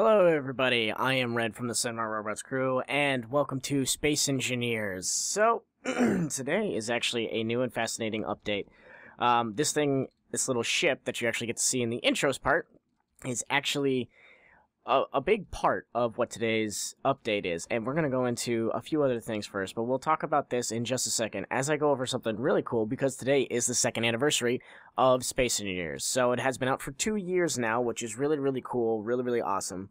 Hello everybody, I am Red from the Sunmar Robots crew, and welcome to Space Engineers. So, today is actually a new and fascinating update. This little ship that you actually get to see in the intros part, is actually a big part of what today's update is, and we're going to go into a few other things first, but we'll talk about this in just a second as I go over something really cool, because today is the second anniversary of Space Engineers. So it has been out for 2 years now, which is really cool, really awesome.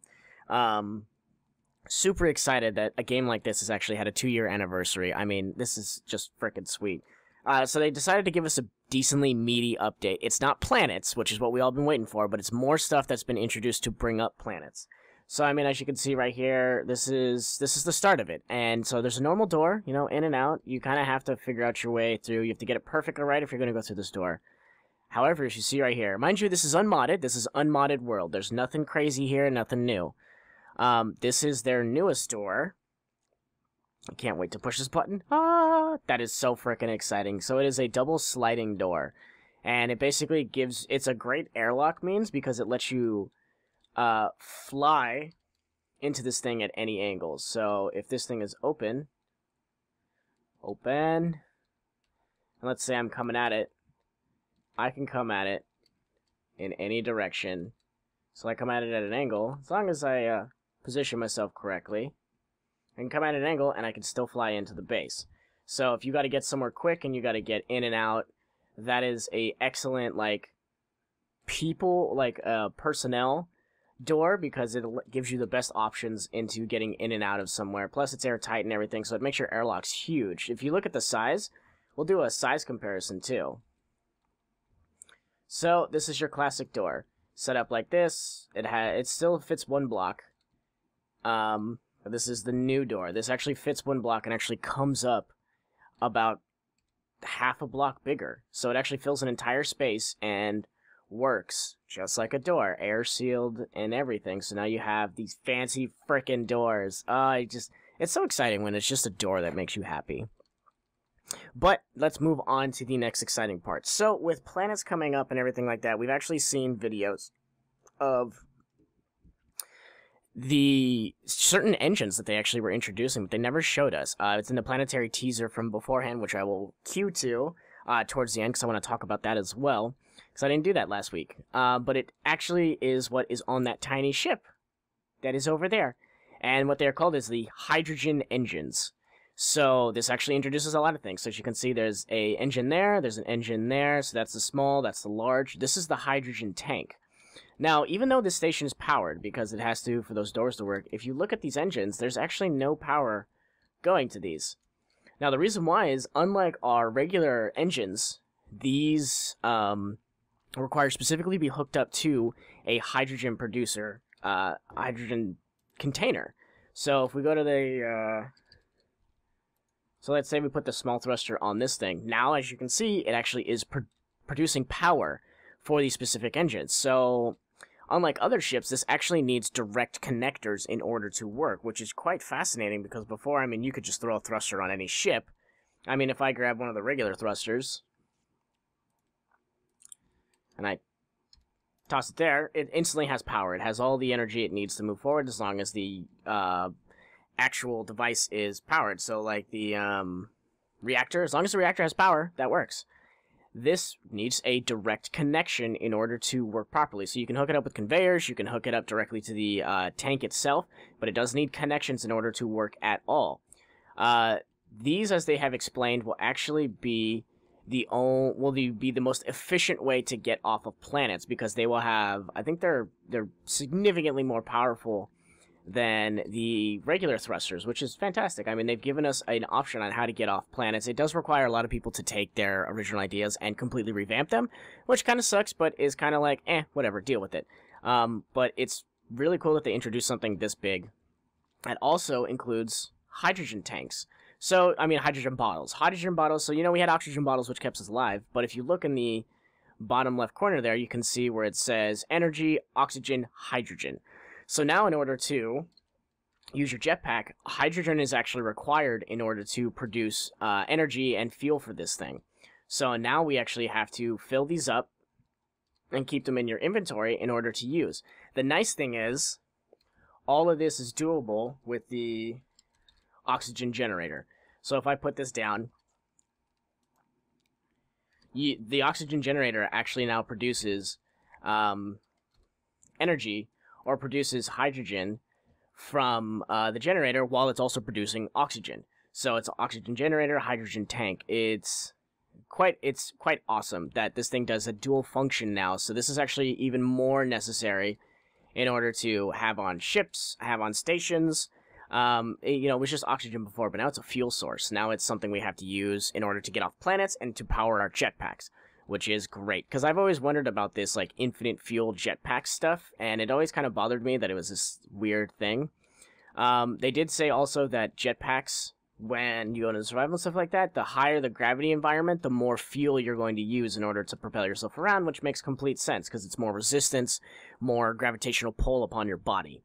Super excited that a game like this has actually had a 2-year anniversary. I mean, this is just frickin' sweet. So they decided to give us a decently meaty update. It's not planets, which is what we all been waiting for, but it's more stuff that's been introduced to bring up planets. So, I mean, as you can see right here, this is the start of it. And so there's a normal door, you know, in and out. You kind of have to figure out your way through. You have to get it perfectly right if you're going to go through this door. However, as you see right here, mind you, this is unmodded. This is unmodded world. There's nothing crazy here, nothing new. This is their newest door. I can't wait to push this button. That is so freaking exciting. So it is a double sliding door. And it basically gives... It's a great airlock means because it lets you fly into this thing at any angles. So if this thing is open... and let's say I'm coming at it. I can come at it in any direction. So I come at it at an angle. As long as I position myself correctly, I can come at an angle, and I can still fly into the base. So if you got to get somewhere quick, and you got to get in and out, that is a excellent, like, personnel door, because it gives you the best options into getting in and out of somewhere. Plus, it's airtight and everything, so it makes your airlocks huge. If you look at the size, we'll do a size comparison, too. So, this is your classic door. Set up like this. It still fits one block. This is the new door. This actually fits one block and actually comes up about half a block bigger. So it actually fills an entire space and works just like a door, air sealed and everything. So now you have these fancy frickin' doors. It's so exciting when it's just a door that makes you happy. But let's move on to the next exciting part. So with planets coming up and everything like that, we've actually seen videos of the certain engines that they actually were introducing, but they never showed us. It's in the planetary teaser from beforehand, which I will cue to towards the end, because I want to talk about that as well, because I didn't do that last week. But it actually is what is on that tiny ship that is over there. And what they're called is the hydrogen engines. So this actually introduces a lot of things. So as you can see, there's an engine there, there's an engine there, so that's the small, that's the large. This is the hydrogen tank. Now, even though this station is powered, because it has to for those doors to work, if you look at these engines, there's actually no power going to these. Now, the reason why is, unlike our regular engines, these require specifically to be hooked up to a hydrogen producer, hydrogen container. So if we go to the... So let's say we put the small thruster on this thing. Now, as you can see, it actually is producing power for these specific engines. So, unlike other ships, this actually needs direct connectors in order to work, which is quite fascinating, because before, I mean, you could just throw a thruster on any ship. I mean, if I grab one of the regular thrusters, and I toss it there, it instantly has power. It has all the energy it needs to move forward, as long as the actual device is powered. So, like the reactor, as long as the reactor has power, that works. This needs a direct connection in order to work properly. So you can hook it up with conveyors, you can hook it up directly to the tank itself, but it does need connections in order to work at all. These, as they have explained, will actually be the most efficient way to get off of planets, because they will have, I think they're significantly more powerful than the regular thrusters, which is fantastic. I mean, they've given us an option on how to get off planets. It does require a lot of people to take their original ideas and completely revamp them, which kind of sucks, but is kind of like, whatever, deal with it. But it's really cool that they introduced something this big. That also includes hydrogen tanks. So, I mean, hydrogen bottles. Hydrogen bottles, so, you know, we had oxygen bottles, which kept us alive, but if you look in the bottom left corner there, you can see where it says energy, oxygen, hydrogen. So now, in order to use your jetpack, hydrogen is actually required in order to produce energy and fuel for this thing. So now we actually have to fill these up and keep them in your inventory in order to use. The nice thing is, all of this is doable with the oxygen generator. So if I put this down, the oxygen generator actually now produces energy, or produces hydrogen from the generator while it's also producing oxygen. So it's an oxygen generator, hydrogen tank. It's quite awesome that this thing does a dual function now. So this is actually even more necessary in order to have on ships, have on stations. It was just oxygen before, but now it's a fuel source. Now it's something we have to use in order to get off planets and to power our jetpacks, which is great. Because I've always wondered about this, like, infinite fuel jetpack stuff, and it always kind of bothered me that it was this weird thing. They did say also that jetpacks, when you go into survival and stuff like that, the higher the gravity environment, the more fuel you're going to use in order to propel yourself around, which makes complete sense, because it's more resistance, more gravitational pull upon your body.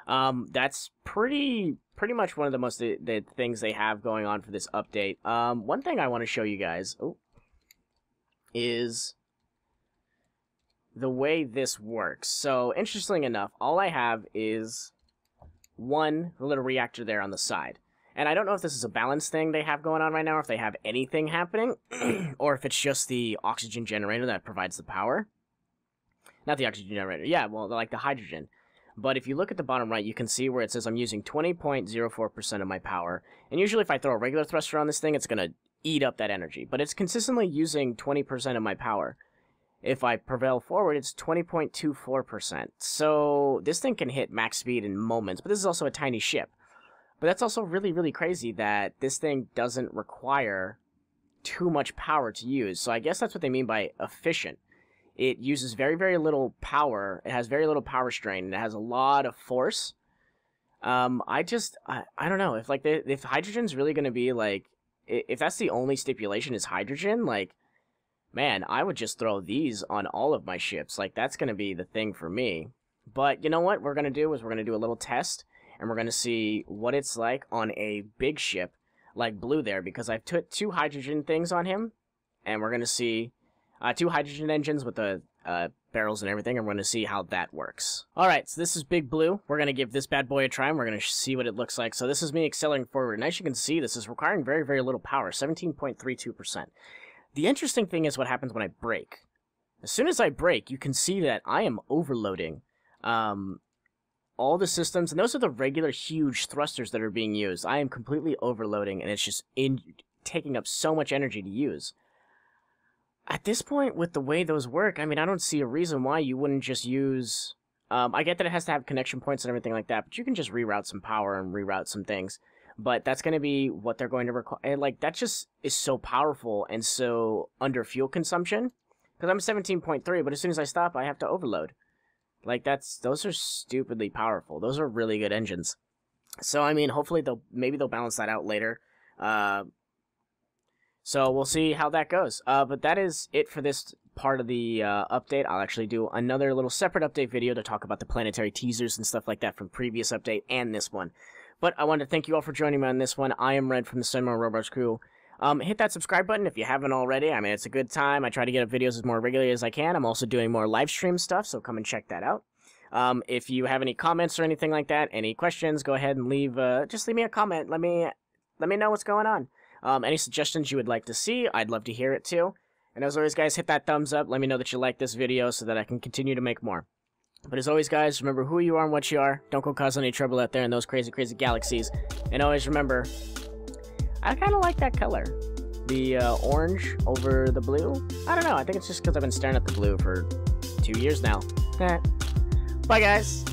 That's pretty much one of the most the things they have going on for this update. One thing I want to show you guys is the way this works. So, interestingly enough, all I have is one little reactor there on the side. And I don't know if this is a balance thing they have going on right now, or if they have anything happening, or if it's just the oxygen generator that provides the power. Not the oxygen generator, yeah, well, like the hydrogen. But if you look at the bottom right, you can see where it says I'm using 20.04% of my power. And usually if I throw a regular thruster on this thing, it's going to eat up that energy. But it's consistently using 20% of my power. If I prevail forward, it's 20.24%. So this thing can hit max speed in moments, but this is also a tiny ship. But that's also really, really crazy that this thing doesn't require too much power to use. So I guess that's what they mean by efficient. It uses very, very little power. It has very little power strain, and it has a lot of force. I don't know. If hydrogen's really going to be, like, if that's the only stipulation is hydrogen, like, man, I would just throw these on all of my ships. Like, that's going to be the thing for me. But you know what we're going to do is we're going to do a little test, and we're going to see what it's like on a big ship, like Blue there, because I've put 2 hydrogen things on him, and we're going to see 2 hydrogen engines with the barrels and everything, and we're going to see how that works. Alright, so this is Big Blue. We're going to give this bad boy a try, and we're going to see what it looks like. So this is me accelerating forward, and as you can see, this is requiring very, very little power, 17.32%. The interesting thing is what happens when I brake. As soon as I brake, you can see that I am overloading all the systems, and those are the regular huge thrusters that are being used. I am completely overloading, and it's just taking up so much energy to use. At this point, with the way those work, I mean, I don't see a reason why you wouldn't just use... I get that it has to have connection points and everything like that, but you can just reroute some power and reroute some things. But that's going to be what they're going to require. And, like, that just is so powerful and so under fuel consumption. Because I'm 17.3, but as soon as I stop, I have to overload. Like, those are stupidly powerful. Those are really good engines. So, I mean, hopefully maybe they'll balance that out later. So we'll see how that goes. But that is it for this part of the update. I'll actually do another little separate update video to talk about the planetary teasers and stuff like that from previous update and this one. But I want to thank you all for joining me on this one. I am Red from the Cinema Robots crew. Hit that subscribe button if you haven't already. I mean, it's a good time. I try to get up videos as more regularly as I can. I'm also doing more live stream stuff, so come and check that out. If you have any comments or anything like that, any questions, go ahead and just leave me a comment. Let me know what's going on. Any suggestions you would like to see, I'd love to hear it too. And as always, guys, hit that thumbs up. Let me know that you like this video so that I can continue to make more. But as always, guys, remember who you are and what you are. Don't go cause any trouble out there in those crazy, crazy galaxies. And always remember, I kind of like that color. The orange over the blue. I don't know. I think it's just because I've been staring at the blue for 2 years now. Bye, guys.